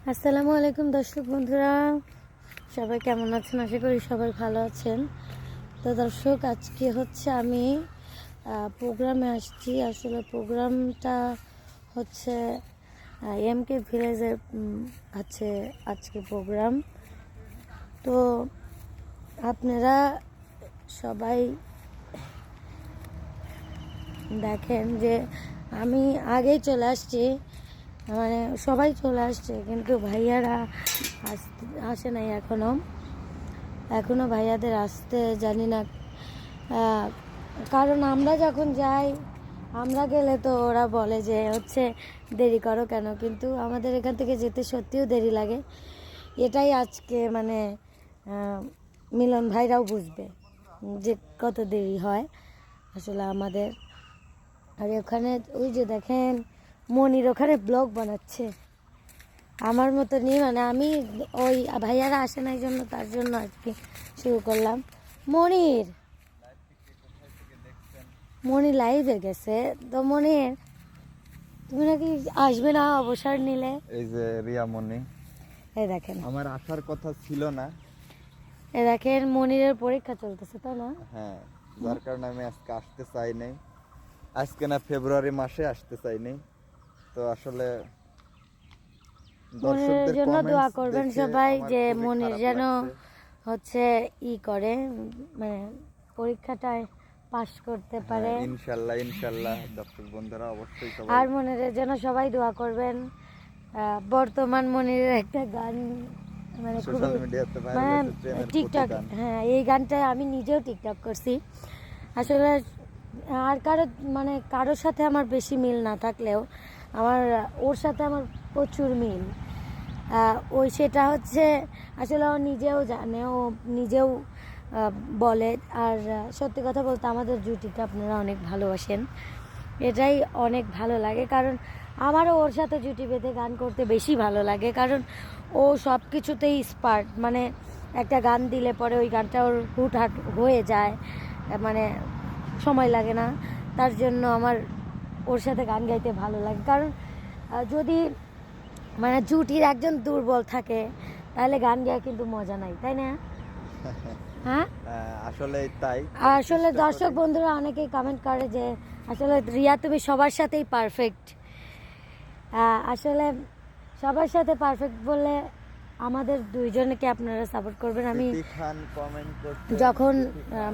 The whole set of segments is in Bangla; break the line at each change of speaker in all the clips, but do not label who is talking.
আসসালামু আলাইকুম দর্শক বন্ধুরা, সবাই কেমন আছেন? আশা করি সবাই ভালো আছেন। তো দর্শক, আজকে হচ্ছে আমি প্রোগ্রামে আসছি। আসলে প্রোগ্রামটা হচ্ছে এমকে ভিলেজের আছে আজকে প্রোগ্রাম। তো আপনারা সবাই দেখেন যে আমি আগেই চলে আসছি, মানে সবাই চলে আসছে, কিন্তু ভাইয়ারা আসে নাই এখনো ভাইয়াদের আসতে জানি না। কারণ আমরা যখন যাই, আমরা গেলে তো ওরা বলে যে হচ্ছে দেরি করো কেন, কিন্তু আমাদের এখান থেকে যেতে সত্যিও দেরি লাগে। এটাই আজকে মানে মিলন ভাইরাও বুঝবে যে কত দেরি হয় আসলে আমাদের। আর ওখানে ওই যে দেখেন মনির ওখানে ব্লগ বানাচ্ছে আমার মতনই, মানে আমি ওই ভাইয়ারা আসে না এই জন্য, তার জন্য আর কি শুরু করলাম। মনি লাইভে গেছে তো। মনির, তুমি নাকি আসবে না অবসর নিলে?
এই যে রিয়া মনি,
এই দেখেন
আমার আসার কথা ছিল না।
এই দেখেন মনিরের পরীক্ষা চলতেছে, তাই না?
হ্যাঁ, যার কারণে আমি আজকে আসতে চাই নাই। আজকে না, ফেব্রুয়ারি মাসে আসতে চাই নাই। তো আসলে
মনিরের জন্য দোয়া করবেন সবাই, যে মনির যেন হচ্ছে করে, মানে পরীক্ষাটায় পাশ করতে পারে।
ইনশাআল্লাহ ইনশাআল্লাহ দর্শক বন্ধুরা অবশ্যই সবাই।
আর মনিরের জন্য সবাই দোয়া করবেন। বর্তমান মনিরের একটা গান মানে
সোশ্যাল মিডিয়াতে ভাইরাল
মানে
হচ্ছে, প্রেমের
টিকটক,
প্রতিদান।
হ্যাঁ এই গানটা আমি নিজেও টিকটক করছি আসলে। আর কারোর সাথে আমার বেশি মিল না থাকলেও আমার ওর সাথে আমার প্রচুর মিল। সেটা হচ্ছে আসলে ও নিজেও জানে, ও নিজেও বলে। আর সত্যি কথা বলতে আমাদের জুটিকে আপনারা অনেক ভালোবাসেন, এটাই অনেক ভালো লাগে। কারণ আমারও ওর সাথে জুটি বেঁধে গান করতে বেশি ভালো লাগে, কারণ ও সব কিছুতেই স্পার্ট। মানে একটা গান দিলে পরে ওই গানটা ওর হুটহাট হয়ে যায়, মানে সময় লাগে না। তার জন্য আমার ওর সাথে গান গাইতে ভালো লাগে। কারণ যদি মানে জুটির একজন দুর্বল থাকে তাহলে গান গাওয়া কিন্তু মজা নাই, তাই না? হ্যাঁ,
আসলে তাই।
আসলে দর্শক বন্ধুরা অনেকেই কমেন্ট করে যে আসলে রিয়া তুমি সবার সাথেই পারফেক্ট। আসলে সবার সাথে পারফেক্ট বললে আমাদের দুইজনকে আপনারা সাপোর্ট করবেন। আমি যখন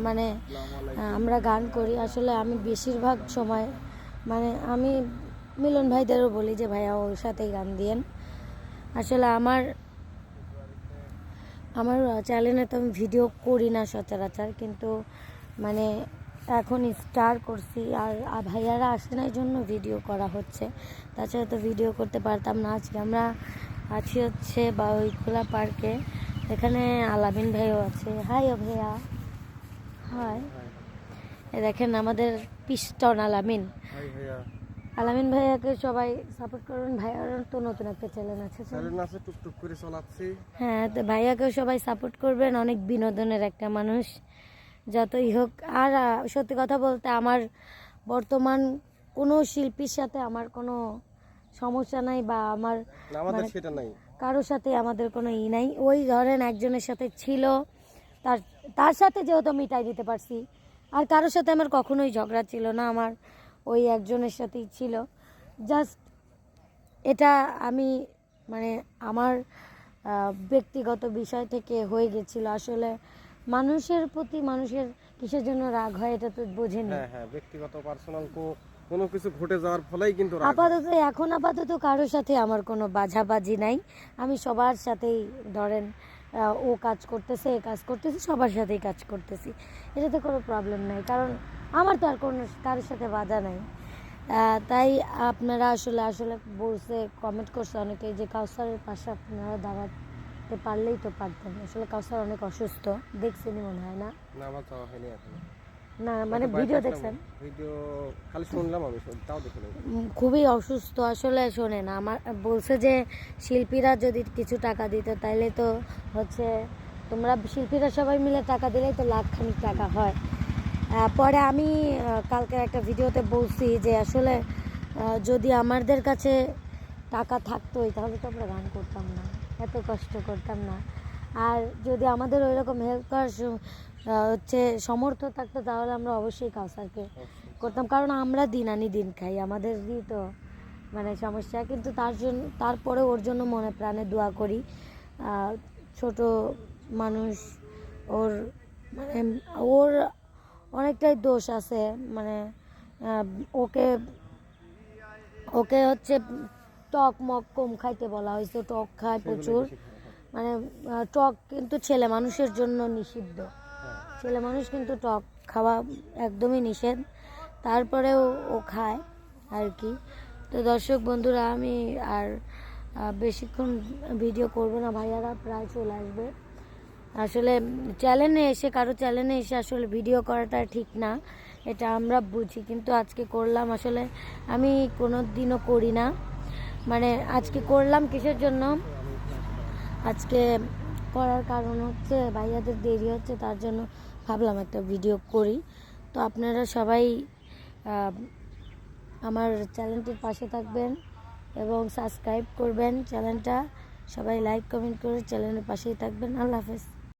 মানে আমরা গান করি, আসলে আমি বেশিরভাগ সময় মানে আমি মিলন ভাইদেরও বলি যে ভাইয়া ওর সাথেই গান দিয়েন। আসলে আমার চ্যানেলে তো আমি ভিডিও করি না সচরাচর, কিন্তু মানে এখন স্টার করছি। আর ভাইয়ারা আসে না, এই জন্য ভিডিও করা হচ্ছে। তাছাড়া তো ভিডিও করতে পারতাম না। আজকে আমরা আছি হচ্ছে বা ওই খোলা পার্কে, এখানে আলামিন ভাইও আছে। হাই ও ভাইয়া, হাই। দেখেন আমাদের পিস্টন আলামিন। আলামিন ভাইয়াকে সবাই সাপোর্ট করবেন। ভাইয়ার তো নতুন একটা চ্যানেল আছে,
টুকটুক করে চালাচ্ছি।
হ্যাঁ, তো ভাইয়াকেও সবাই সাপোর্ট করবেন। অনেক বিনোদনের একটা মানুষ যতই হোক। আর সত্যি কথা বলতে আমার বর্তমান কোনো শিল্পীর সাথে আমার কোনো সমস্যা নাই, বা আমার
সেটা নাই,
কারোর সাথে আমাদের কোনো নাই। ওই ধরেন একজনের সাথে ছিল, তার সাথে যেহেতু মিটাই দিতে পারছি। আর কারোর সাথে আমার কখনোই ঝগড়া ছিল না, আমার ওই একজনের সাথেই ছিল। জাস্ট এটা আমি মানে আমার ব্যক্তিগত বিষয় থেকে হয়ে গেছিল। আসলে মানুষের প্রতি মানুষের কিসের জন্য রাগ হয় এটা তো বোঝেনি।
হ্যাঁ, ব্যক্তিগত পার্সোনাল কোনো কিছু ঘটে যাওয়ার ফলেই কিন্তু
আপাতত কারোর সাথে আমার কোনো বাঝাবাজি নাই। আমি সবার সাথেই ধরেন ও কাজ করতেছে, এ কাজ করতেছে, সবার সাথেই কাজ করতেছি, এটাতে কোনো প্রবলেম নাই। কারণ আমার তো আর কোনো কারোর সাথে বাধা নাই। তাই আপনারা আসলে বলছে, কমেন্ট করছে অনেকেই যে কাউসারের পাশে আপনারা দাঁড়াতে পারলেই তো পারতেন। আসলে কাউসার অনেক অসুস্থ, দেখছেনই মনে হয় না?
আমার যাওয়া হয়নি এখনো।
না মানে ভিডিও দেখছেন?
ভিডিও খালি শুনলাম, আমি তাও দেখিনি।
খুবই অসুস্থ আসলে। শোনেন, আমার বলছে যে শিল্পীরা যদি কিছু টাকা দিত তাইলে তো হচ্ছে তোমরা শিল্পীরা সবাই মিলে টাকা দিলেই তো লাখখানিক টাকা হয়। পরে আমি কালকে একটা ভিডিওতে বলছি যে আসলে যদি আমাদের কাছে টাকা থাকতোই তাহলে তো আমরা গান করতাম না, এত কষ্ট করতাম না। আর যদি আমাদের ওই রকম হেল্প করার হচ্ছে সামর্থ্য থাকতো তাহলে আমরা অবশ্যই কাউসারকে করতাম, কারণ আমরা দিন আনি দিন খাই, আমাদেরই তো মানে সমস্যা। কিন্তু তারপরে ওর জন্য মনে প্রাণে দোয়া করি। ছোট মানুষ, ওর মানে ওর অনেকটাই দোষ আছে, মানে ওকে ওকে হচ্ছে টক মক কম খাইতে বলা হয়েছে, টক খায় প্রচুর, মানে টক কিন্তু ছেলে মানুষের জন্য নিষিদ্ধ, ছেলে মানুষ কিন্তু টক খাওয়া একদমই নিষেধ, তারপরেও ও খায় আর কি। তো দর্শক বন্ধুরা, আমি আর বেশিক্ষণ ভিডিও করব না, ভাইয়ারা প্রায় চলে আসবে। আসলে কারো চ্যানেলে এসে আসলে ভিডিও করাটা ঠিক না, এটা আমরা বুঝি, কিন্তু আজকে করলাম। আসলে আমি কোনো দিনও করি না, মানে আজকে করলাম কিসের জন্য, আজকে করার কারণ হচ্ছে ভাইয়াদের দেরি হচ্ছে, তার জন্য ভাবলাম একটা ভিডিও করি। তো আপনারা সবাই আমার চ্যানেলটির পাশে থাকবেন এবং সাবস্ক্রাইব করবেন চ্যানেলটা, সবাই লাইক কমেন্ট করে চ্যানেলের পাশেই থাকবেন। আল্লাহ হাফেজ।